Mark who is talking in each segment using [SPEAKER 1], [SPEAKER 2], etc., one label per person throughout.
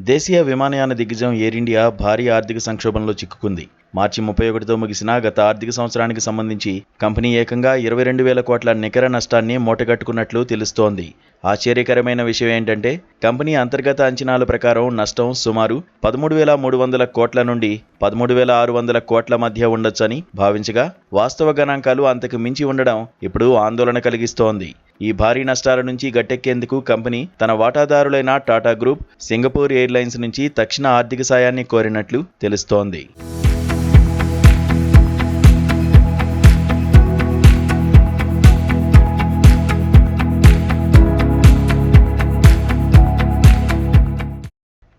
[SPEAKER 1] దేశీయ విమానయాన దిగ్గజం ఎయిర్ ఇండియా భారీ ఆర్థిక సంక్షోభంలో చిక్కుకుంది. మార్చి 31తో ముగిసిన గత ఆర్థిక సంవత్సరానికి సంబంధించి కంపెనీ ఏకంగా 22,000 కోట్ల నికర నష్టాన్ని మూటగట్టుకున్నట్లు తెలుస్తోంది. ఆశ్చర్యకరమైన విషయం ఏంటంటే కంపెనీ అంతర్గత అంచనాల ప్రకారం నష్టం సుమారు 13,300 కోట్ల నుండి 13,600 కోట్ల మధ్య ఉండొచ్చని భావించగా, వాస్తవ గణాంకాలు అంతకు మించి ఉండడం ఇప్పుడు ఆందోళన కలిగిస్తోంది. ఈ భారీ నష్టాల నుంచి గట్టెక్కేందుకు కంపెనీ తన వాటాదారులైన టాటా గ్రూప్, సింగపూర్ ఎయిర్లైన్స్ నుంచి తక్షణ ఆర్థిక సాయాన్ని కోరినట్లు తెలుస్తోంది.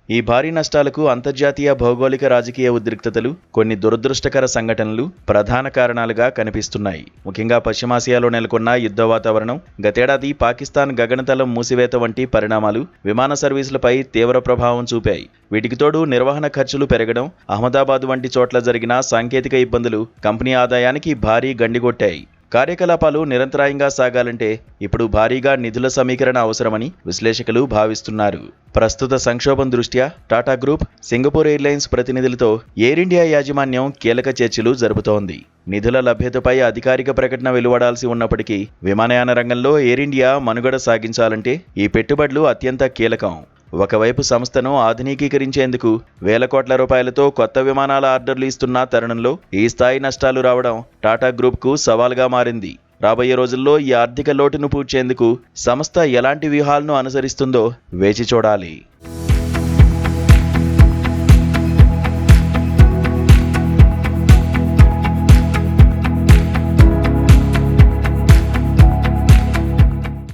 [SPEAKER 1] ఈ భారీ నష్టాలకు అంతర్జాతీయ భౌగోళిక రాజకీయ ఉద్రిక్తతలు, కొన్ని దురదృష్టకర సంఘటనలు ప్రధాన కారణాలుగా కనిపిస్తున్నాయి. ముఖ్యంగా పశ్చిమాసియాలో నెలకొన్న యుద్ధ వాతావరణం, గతేడాది పాకిస్తాన్ గగనతలం మూసివేత వంటి పరిణామాలు విమాన సర్వీసులపై తీవ్ర ప్రభావం చూపాయి. వీటికి తోడు నిర్వహణ ఖర్చులు పెరగడం, అహ్మదాబాద్ వంటి చోట్ల జరిగిన సాంకేతిక ఇబ్బందులు కంపెనీ ఆదాయానికి భారీ గండిగొట్టాయి. కార్యకలాపాలు నిరంతరాయంగా సాగాలంటే ఇప్పుడు భారీగా నిధుల సమీకరణ అవసరమని విశ్లేషకులు భావిస్తున్నారు. ప్రస్తుత సంక్షోభం దృష్ట్యా టాటా గ్రూప్, సింగపూర్ ఎయిర్లైన్స్ ప్రతినిధులతో ఎయిర్ ఇండియా యాజమాన్యం కీలక చర్చలు జరుపుతోంది. నిధుల లభ్యతపై అధికారిక ప్రకటన వెలువడాల్సి ఉన్నప్పటికీ విమానయాన రంగంలో ఎయిర్ ఇండియా మనుగడ సాగించాలంటే ఈ పెట్టుబడులు అత్యంత కీలకం. ఒకవైపు సంస్థను ఆధునికీకరించేందుకు వేల కోట్ల రూపాయలతో కొత్త విమానాల ఆర్డర్లు ఇస్తున్న తరుణంలో ఈ స్థాయి నష్టాలు రావడం టాటా గ్రూప్కు సవాల్గా మారింది. రాబోయే రోజుల్లో ఈ ఆర్థిక లోటును పూడ్చేందుకు సంస్థ ఎలాంటి వ్యూహాలను అనుసరిస్తుందో వేచి చూడాలి.